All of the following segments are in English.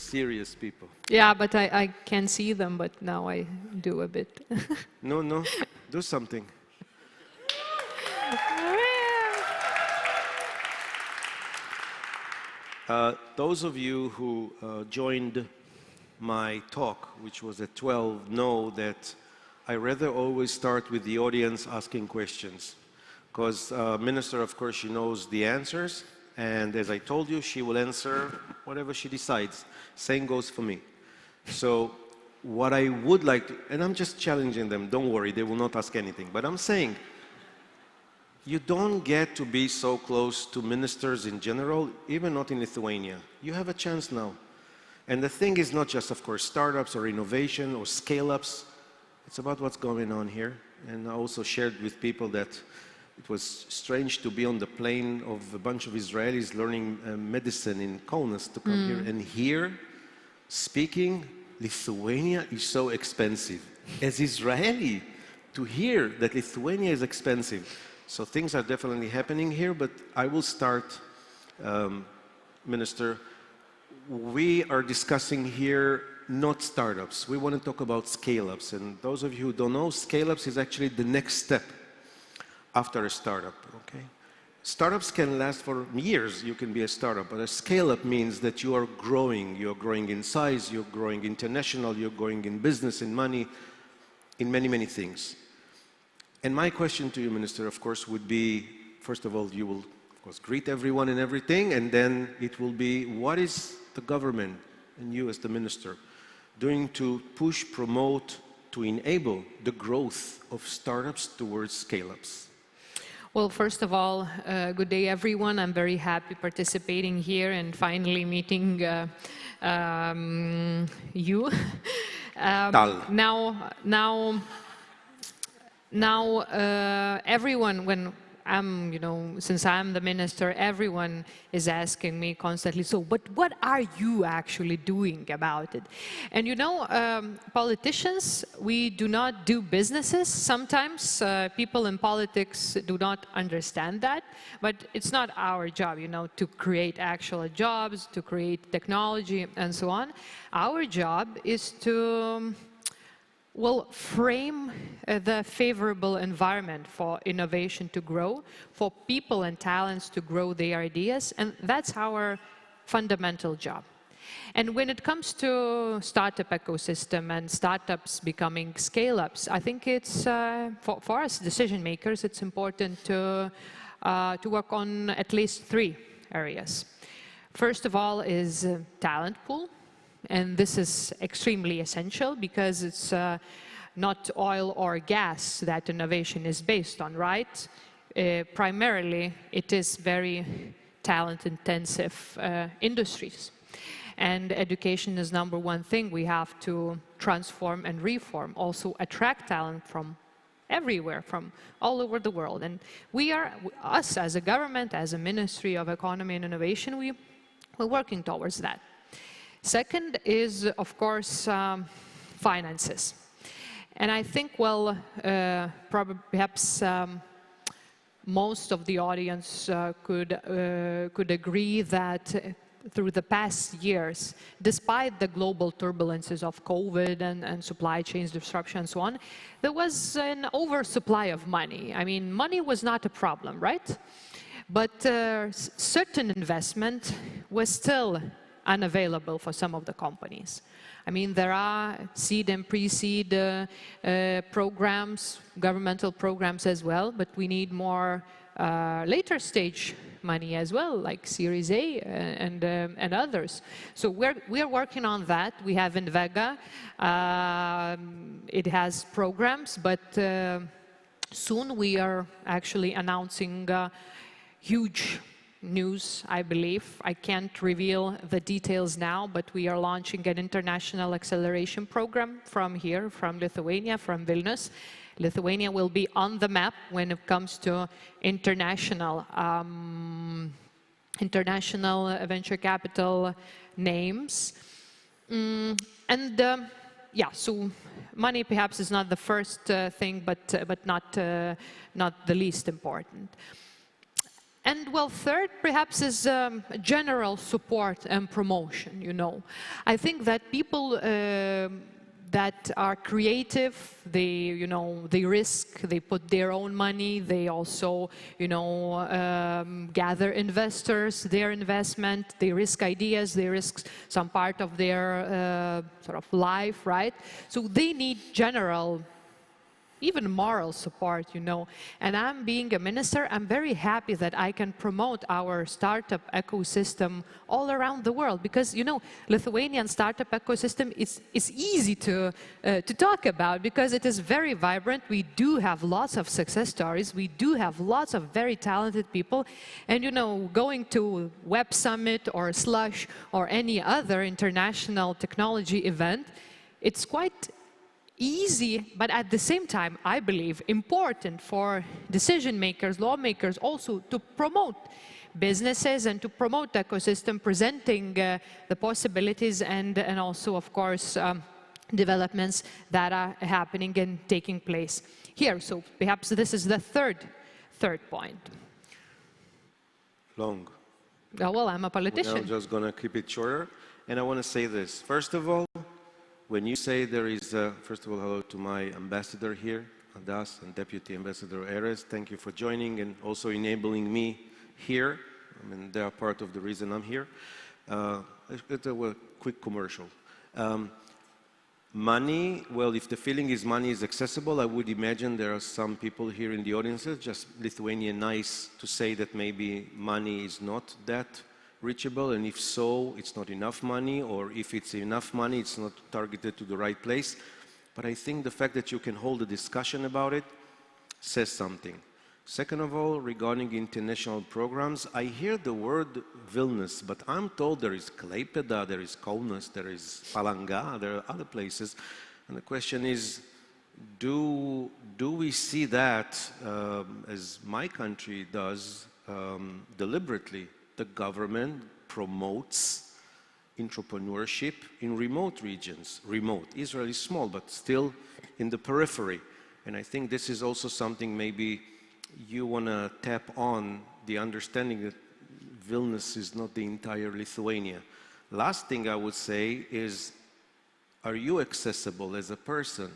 serious people. Yeah, but I can't see them, but now I do a bit. No, do something. Those of you who joined my talk, which was at 12, know that I rather always start with the audience asking questions. Because Minister, of course, she knows the answers, and as I told you, she will answer whatever she decides. Same goes for me. So what I would like to, and I'm just challenging them, don't worry, they will not ask anything, but I'm saying, you don't get to be so close to ministers in general, even not in Lithuania. You have a chance now. And the thing is not just, of course, startups or innovation or scale-ups. It's about what's going on here. And I also shared with people that it was strange to be on the plane of a bunch of Israelis learning medicine in Kaunas to come here and hear speaking, Lithuania is so expensive. As Israeli, to hear that Lithuania is expensive. So things are definitely happening here, but I will start, Minister. We are discussing here not startups. We want to talk about scale-ups. And those of you who don't know, scale-ups is actually the next step after a startup, okay? Startups can last for years. You can be a startup, but a scale-up means that you are growing. You're growing in size, you're growing international, you're growing in business, in money, in many, many things. And my question to you, Minister, of course, would be, first of all, you will, of course, greet everyone and everything, and then it will be, what is the government, and you as the Minister, doing to push, promote, to enable the growth of startups towards scale-ups? Well, first of all, good day, everyone. I'm very happy participating here and finally meeting you. Tal. Now, everyone, when I'm, since I'm the minister, everyone is asking me constantly, so, but what are you actually doing about it? And politicians, we do not do businesses. Sometimes people in politics do not understand that, but it's not our job, to create actual jobs, to create technology and so on. Our job is to frame the favorable environment for innovation to grow, for people and talents to grow their ideas, and that's our fundamental job. And when it comes to startup ecosystem and startups becoming scale-ups, I think it's, for us decision makers, it's important to work on at least 3 areas. First of all is talent pool. And this is extremely essential because it's not oil or gas that innovation is based on, right? Primarily, it is very talent-intensive industries. And education is #1 thing. We have to transform and reform, also attract talent from everywhere, from all over the world. And us as a government, as a Ministry of Economy and Innovation, we're working towards that. Second is, of course, finances. And I think, perhaps most of the audience could agree that through the past years, despite the global turbulences of COVID and supply chains disruption and so on, there was an oversupply of money. I mean, money was not a problem, right? But certain investment was still unavailable for some of the companies. I mean, there are seed and pre-seed programs, governmental programs as well, but we need more later stage money as well, like Series A and others. So we're working on that. We have Invega. It has programs, but soon we are actually announcing huge news, I believe. I can't reveal the details now, but we are launching an international acceleration program from here, from Lithuania, from Vilnius. Lithuania will be on the map when it comes to international venture capital names. So money perhaps is not the first thing, but not the least important. And well, third perhaps is general support and promotion, you know. I think that people that are creative, they, you know, they risk, they put their own money, they also, you know, gather investors, their investment, they risk ideas, they risk some part of their sort of life, right? So they need general, even moral support, you know. And I'm being a minister, I'm very happy that I can promote our startup ecosystem all around the world, because, you know, Lithuanian startup ecosystem is easy to talk about because it is very vibrant. We do have lots of success stories. We do have lots of very talented people. And, you know, going to Web Summit or Slush or any other international technology event, it's quite easy, but at the same time, I believe, important for decision makers, lawmakers also to promote businesses and to promote the ecosystem, presenting the possibilities and also, of course, developments that are happening and taking place here. So perhaps this is the third point. Long. Oh, well, I'm a politician. I'm just going to keep it shorter. And I want to say this. First of all, when you say there is, first of all, hello to my ambassador here, Adas, and Deputy Ambassador Erez. Thank you for joining and also enabling me here. I mean, they are part of the reason I'm here. It's a quick commercial. Money, well, if the feeling is money is accessible, I would imagine there are some people here in the audiences, just Lithuanian nice to say that maybe money is not that reachable, and if so, it's not enough money, or if it's enough money, it's not targeted to the right place. But I think the fact that you can hold a discussion about it says something. Second of all, regarding international programs, I hear the word Vilnius, but I'm told there is Klaipėda, there is Kaunas, there is Palanga, there are other places. And the question is, do we see that, as my country does, deliberately? The government promotes entrepreneurship in remote regions. Remote. Israel is small, but still in the periphery. And I think this is also something maybe you want to tap on, the understanding that Vilnius is not the entire Lithuania. Last thing I would say is, are you accessible as a person?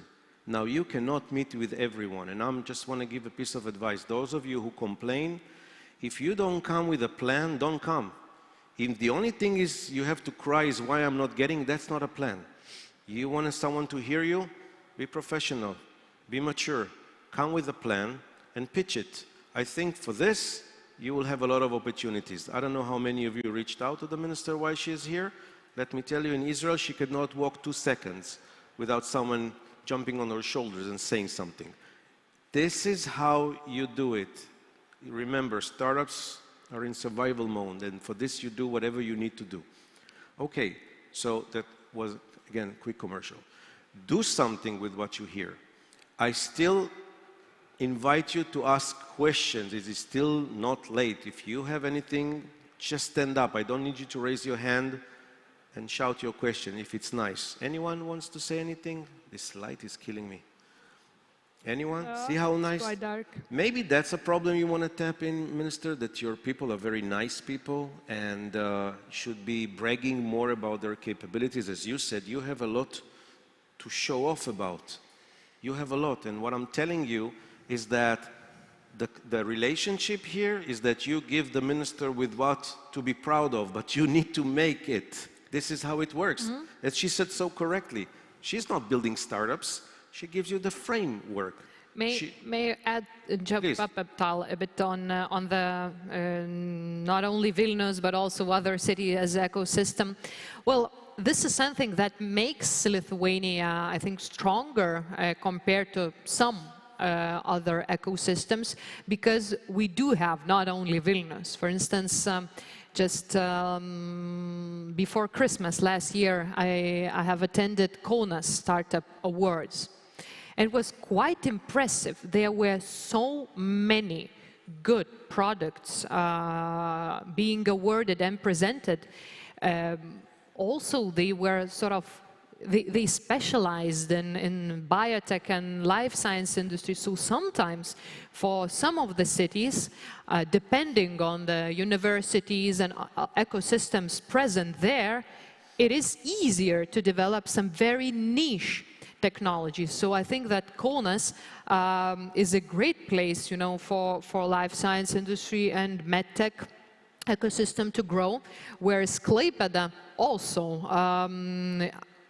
Now, you cannot meet with everyone, and I just want to give a piece of advice. Those of you who complain, if you don't come with a plan, don't come. If the only thing is you have to cry is why I'm not getting, that's not a plan. You want someone to hear you? Be professional, be mature, come with a plan and pitch it. I think for this, you will have a lot of opportunities. I don't know how many of you reached out to the minister while she is here. Let me tell you, in Israel, she could not walk 2 seconds without someone jumping on her shoulders and saying something. This is how you do it. Remember, startups are in survival mode, and for this you do whatever you need to do. Okay, so that was, again, a quick commercial. Do something with what you hear. I still invite you to ask questions. It is still not late. If you have anything, just stand up. I don't need you to raise your hand and shout your question if it's nice. Anyone wants to say anything? This light is killing me. Anyone? See how nice? It's quite dark. Maybe that's a problem you want to tap in, Minister, that your people are very nice people and should be bragging more about their capabilities. As you said, you have a lot to show off about. You have a lot. And what I'm telling you is that the relationship here is that you give the minister with what to be proud of, but you need to make it. This is how it works. As she said so correctly, she's not building startups. She gives you the framework. May I add, jump Please. up, Tal, a bit on the not only Vilnius, but also other cities as ecosystem. Well, this is something that makes Lithuania, I think, stronger compared to some other ecosystems, because we do have not only Vilnius. For instance, just before Christmas last year, I have attended Kaunas Startup Awards. It was quite impressive. There were so many good products being awarded and presented. Also, they were sort of they specialized in biotech and life science industry. So sometimes for some of the cities, depending on the universities and ecosystems present there, it is easier to develop some very niche technologies. So I think that Kaunas is a great place, for life science industry and medtech ecosystem to grow, whereas Klaipėda also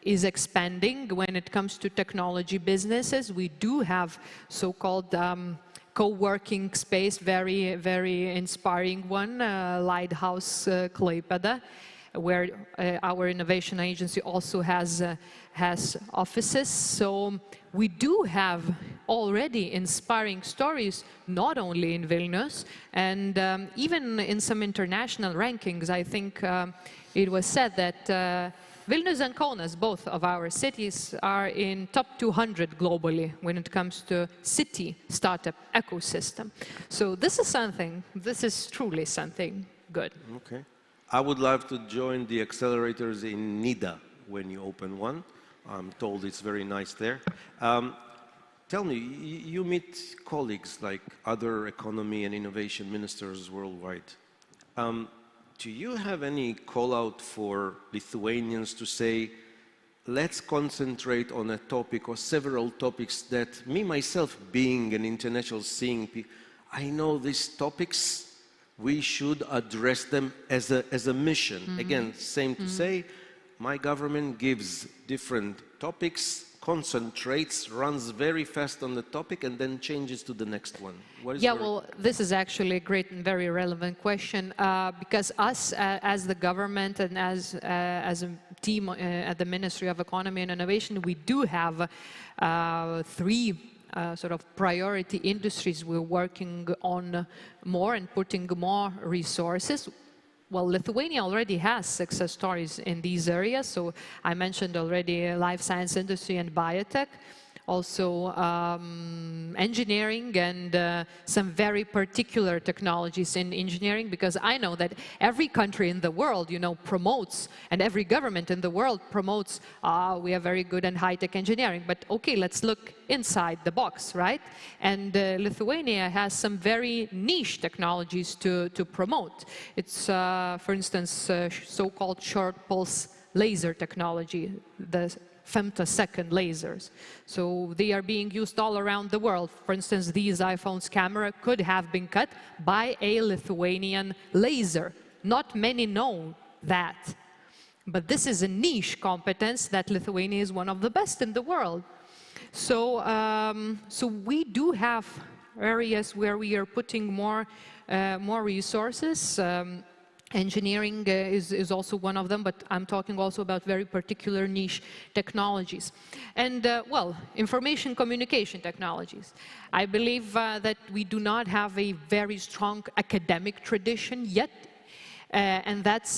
is expanding when it comes to technology businesses. We do have so-called co-working space, very, very inspiring one, Lighthouse Klaipėda, where our innovation agency also has offices. So we do have already inspiring stories, not only in Vilnius, and even in some international rankings. I think it was said that Vilnius and Kaunas, both of our cities, are in top 200 globally when it comes to city startup ecosystem. So this is truly something good. Okay. I would love to join the accelerators in Nida when you open one. I'm told it's very nice there. Tell me, you meet colleagues like other economy and innovation ministers worldwide. Do you have any call out for Lithuanians to say, let's concentrate on a topic or several topics that me, myself, being an international seeing people, I know these topics, we should address them as a mission. Mm-hmm. Again, same to say, my government gives different topics, concentrates, runs very fast on the topic, and then changes to the next one. Well, this is actually a great and very relevant question, because us as the government and as a team at the Ministry of Economy and Innovation, we do have three sort of priority industries we're working on more and putting more resources. Well, Lithuania already has success stories in these areas. So I mentioned already life science industry and biotech, also engineering and some very particular technologies in engineering, because I know that every country in the world, promotes, and every government in the world promotes, we are very good in high-tech engineering. But okay, let's look inside the box, right? And Lithuania has some very niche technologies to promote. It's, for instance, so-called short pulse laser technology, the femtosecond lasers. So they are being used all around the world. For instance, these iPhones' camera could have been cut by a Lithuanian laser. Not many know that. But this is a niche competence that Lithuania is one of the best in the world. So, so we do have areas where we are putting more resources. Engineering is also one of them, but I'm talking also about very particular niche technologies. And, well, information communication technologies. I believe that we do not have a very strong academic tradition yet, and that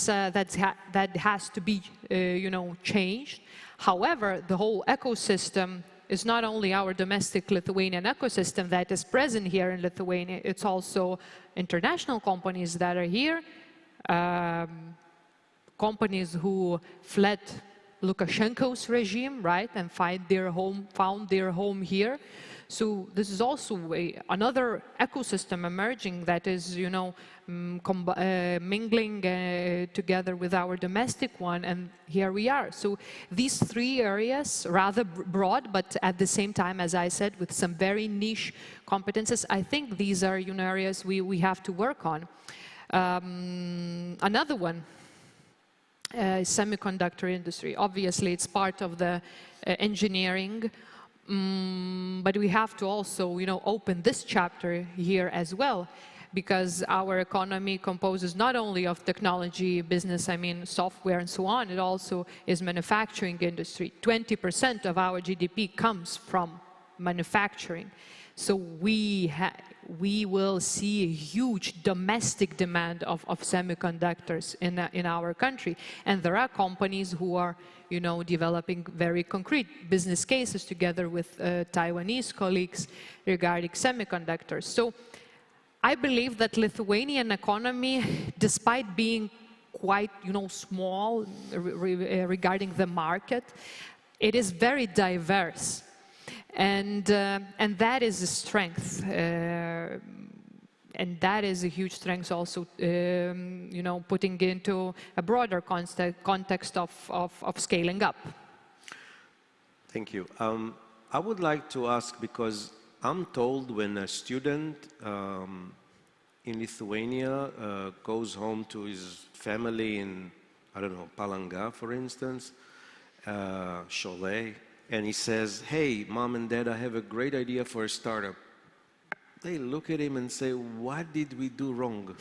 has to be, changed. However, the whole ecosystem is not only our domestic Lithuanian ecosystem that is present here in Lithuania, it's also international companies that are here, companies who fled Lukashenko's regime, right, and found their home here. So this is also another ecosystem emerging that is, mingling together with our domestic one, and here we are. So these three areas, rather broad, but at the same time, as I said, with some very niche competences, I think these are areas we have to work on. Another one is semiconductor industry. Obviously, it's part of the engineering, but we have to also, open this chapter here as well, because our economy composes not only of technology, business, software and so on, it also is manufacturing industry. 20% of our GDP comes from manufacturing. So we will see a huge domestic demand of semiconductors in our country. And there are companies who are, developing very concrete business cases together with Taiwanese colleagues regarding semiconductors. So I believe that Lithuanian economy, despite being quite, small regarding the market, It is very diverse, and that is a strength. And that is a huge strength also, you know, putting into a broader context of scaling up. Thank you. I would like to ask, because I'm told when a student in Lithuania goes home to his family in, I don't know, Palanga, for instance, Cholet, and he says, hey, mom and dad, I have a great idea for a startup. They look at him and say, what did we do wrong?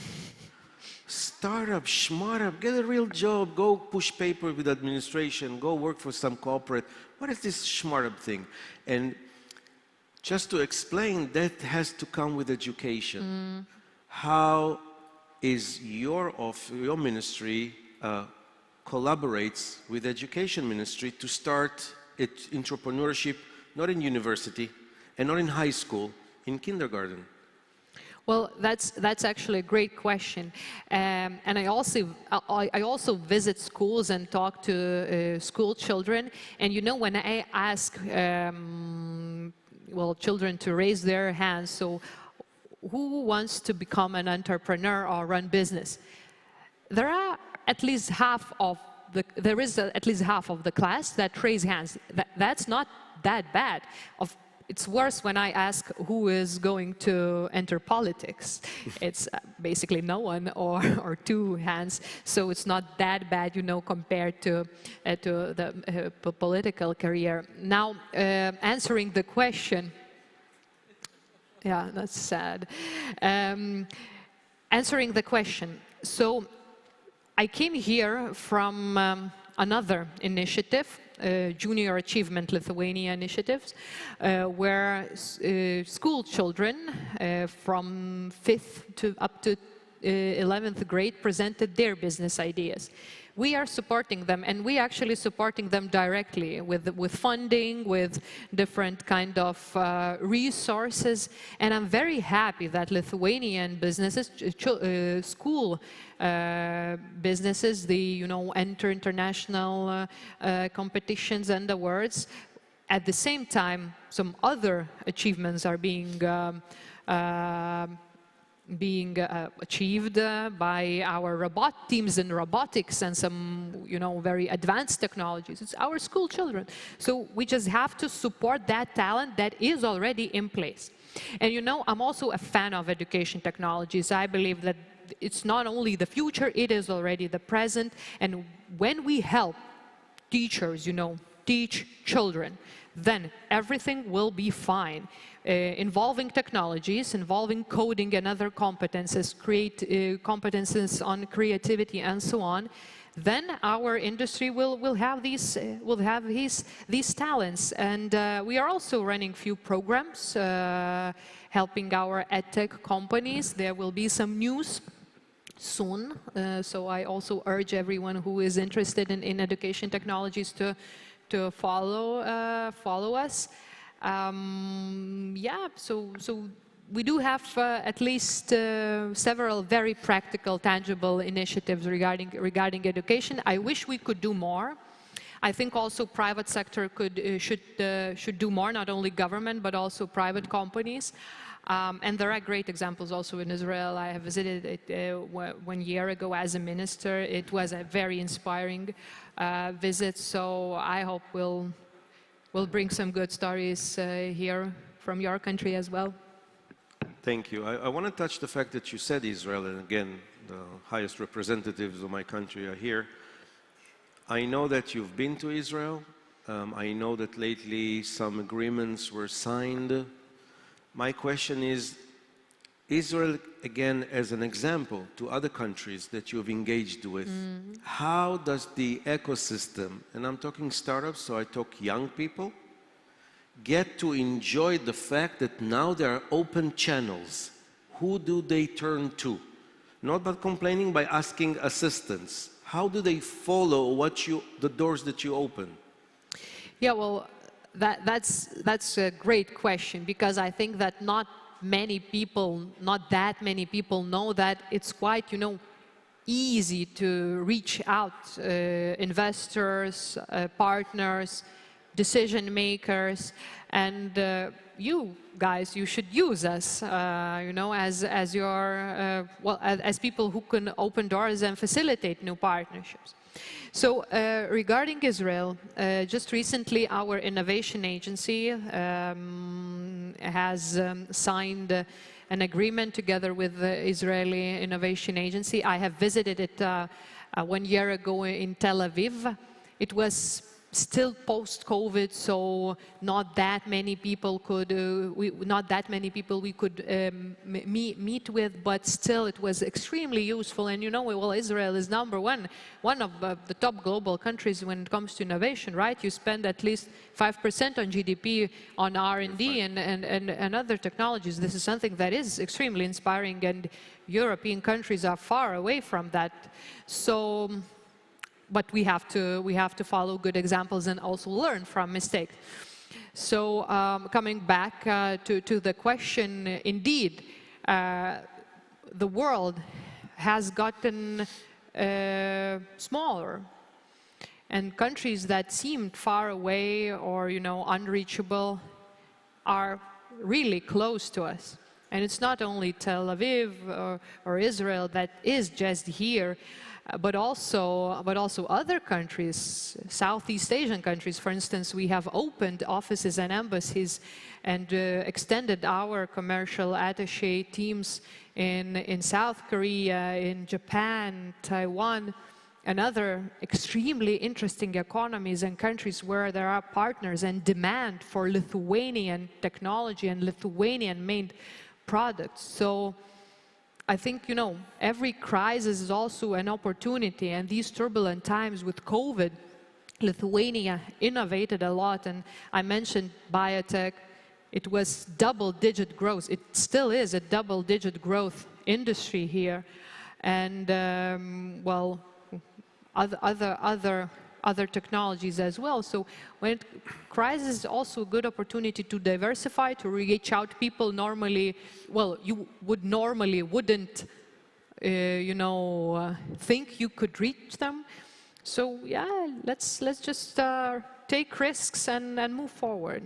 Startup, schmartup, get a real job, go push paper with administration, go work for some corporate. What is this schmartup thing? And just to explain, that has to come with education. How is your ministry collaborates with education ministry to start entrepreneurship, not in university and not in high school, in kindergarten? Well, that's actually a great question, and I also visit schools and talk to school children. And you know, when I ask well, children to raise their hands, so who wants to become an entrepreneur or run business? There is at least half of the class that raise hands. That's not that bad. It's worse when I ask who is going to enter politics. It's basically no one or two hands. So it's not that bad, you know, compared to the political career. Now, answering the question. Yeah, that's sad. Answering the question. So I came here from another initiative, Junior Achievement Lithuania initiatives, where school children from 5th to up to 11th grade presented their business ideas. We are supporting them, and we actually supporting them directly with funding, with different kind of resources. And I'm very happy that Lithuanian businesses, school businesses, they enter international competitions and awards. At the same time, some other achievements are being achieved by our teams in robotics and some, very advanced technologies. It's our school children. So we just have to support that talent that is already in place. And I'm also a fan of education technologies. I believe that it's not only the future, it is already the present. And when we help teachers, teach children, then everything will be fine. Involving technologies, involving coding and other competences, competences on creativity and so on, then our industry will have these talents. And we are also running few programs helping our edtech companies. There will be some news soon. So I also urge everyone who is interested in education technologies to follow us. Yeah, so we do have at least several very practical, tangible initiatives regarding education. I wish we could do more. I think also private sector should do more, not only government, but also private companies. And there are great examples also in Israel. I have visited it 1 year ago as a minister. It was a very inspiring visit, so I hope we'll bring some good stories here from your country as well. Thank you. I want to touch the fact that you said Israel, and again, the highest representatives of my country are here. I know that you've been to Israel. I know that lately some agreements were signed. My question is, Israel, again, as an example to other countries that you've engaged with, how does the ecosystem, and I'm talking startups, so I talk young people, get to enjoy the fact that now there are open channels? Who do they turn to? Not by complaining, by asking assistance. How do they follow the doors that you open? Yeah, well, that's a great question, because I think that not that many people know that it's quite, easy to reach out investors, partners, decision makers, and you guys, you should use us, you know, as your, well, as people who can open doors and facilitate new partnerships. So regarding Israel, just recently our innovation agency has signed an agreement together with the Israeli Innovation Agency. I have visited it 1 year ago in Tel Aviv. It was still post-COVID, so not that many people could, we could meet with, but still it was extremely useful. And you know, well, Israel is one of the top global countries when it comes to innovation, right? You spend at least 5% on GDP on R&D and other technologies. This is something that is extremely inspiring, and European countries are far away from that. So, but we have to follow good examples and also learn from mistakes. So coming back to the question, indeed, the world has gotten smaller, and countries that seemed far away or, you know, unreachable are really close to us. And it's not only Tel Aviv or Israel that is just here, but also other countries, Southeast Asian countries. For instance, we have opened offices and embassies and extended our commercial attaché teams in South Korea, in Japan, Taiwan, and other extremely interesting economies and countries where there are partners and demand for Lithuanian technology and Lithuanian-made products. So I think, you know, every crisis is also an opportunity, and these turbulent times with COVID, Lithuania innovated a lot, and I mentioned biotech. It was double-digit growth. It still is a double-digit growth industry here, and well, other technologies as well. So when crisis is also a good opportunity to diversify, to reach out people normally, well, you wouldn't, you know, think you could reach them. So yeah, let's just take risks and move forward.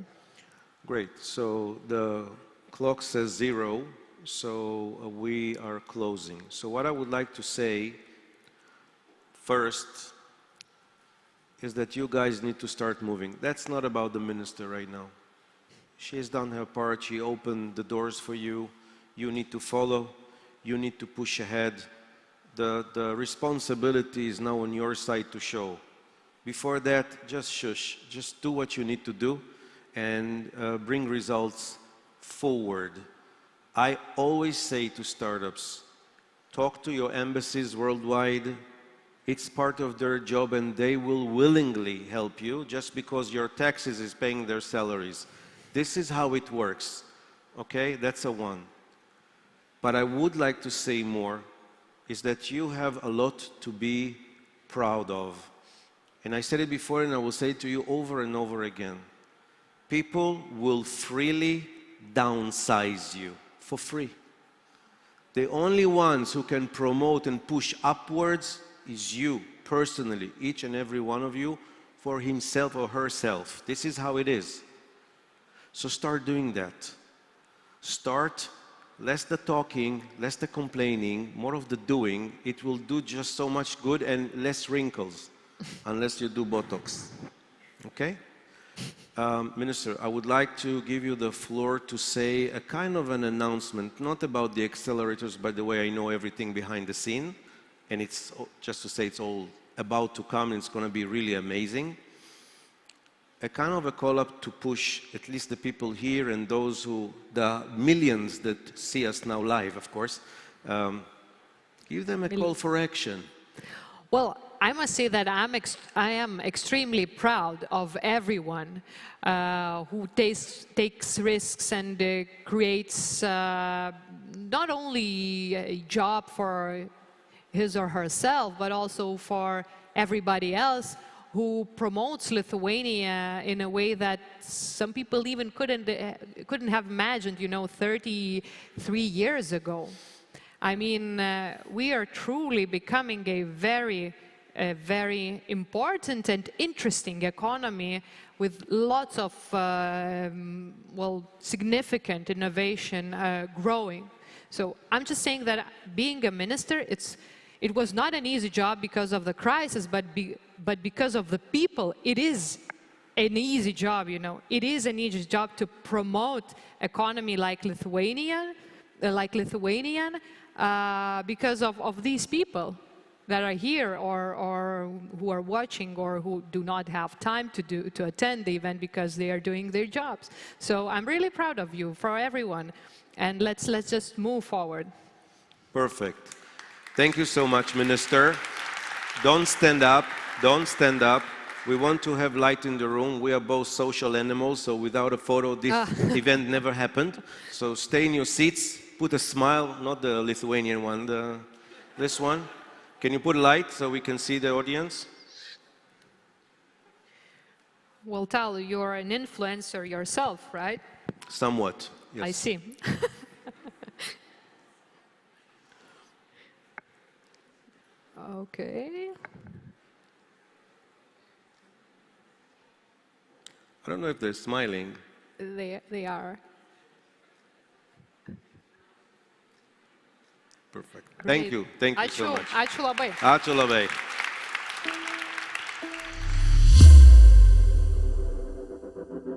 Great. So the clock says 0, so we are closing. So what I would like to say first is that you guys need to start moving. That's not about the minister right now. She has done her part. She opened the doors for you. You need to follow. You need to push ahead. The responsibility is now on your side to show. Before that, just shush. Just do what you need to do and bring results forward. I always say to startups, talk to your embassies worldwide. It's part of their job, and they will willingly help you just because your taxes is paying their salaries. This is how it works, okay? That's a one. But I would like to say more, is that you have a lot to be proud of. And I said it before, and I will say it to you over and over again. People will freely downsize you for free. The only ones who can promote and push upwards is you, personally, each and every one of you, for himself or herself. This is how it is. So start doing that. Start, less the talking, less the complaining, more of the doing. It will do just so much good and less wrinkles, unless you do Botox. Okay? Minister, I would like to give you the floor to say a kind of an announcement, not about the accelerators, by the way, I know everything behind the scene. And it's just to say it's all about to come, and it's going to be really amazing. A kind of a call up to push at least the people here and those who, the millions that see us now live, of course, give them a call for action. Well, I must say that I am extremely proud of everyone who takes risks and creates not only a job for his or herself, but also for everybody else who promotes Lithuania in a way that some people even couldn't have imagined, you know, 33 years ago. I mean, we are truly becoming a very a very important and interesting economy with lots of, well, significant innovation growing. So I'm just saying that being a minister, it was not an easy job because of the crisis, but because of the people, it is an easy job, you know. It is an easy job to promote economy like Lithuanian, because of these people that are here or who are watching or who do not have time to attend the event because they are doing their jobs. So I'm really proud of you, for everyone, and let's just move forward. Perfect. Thank you so much, Minister. Don't stand up. Don't stand up. We want to have light in the room. We are both social animals, so without a photo, this event never happened. So stay in your seats. Put a smile, not the Lithuanian one, this one. Can you put a light so we can see the audience? Well, Tal, you're an influencer yourself, right? Somewhat, yes. I see. Okay. I don't know if they're smiling. They are. Perfect. Thank you. Thank you so much. Ačiū labai. Ačiū labai.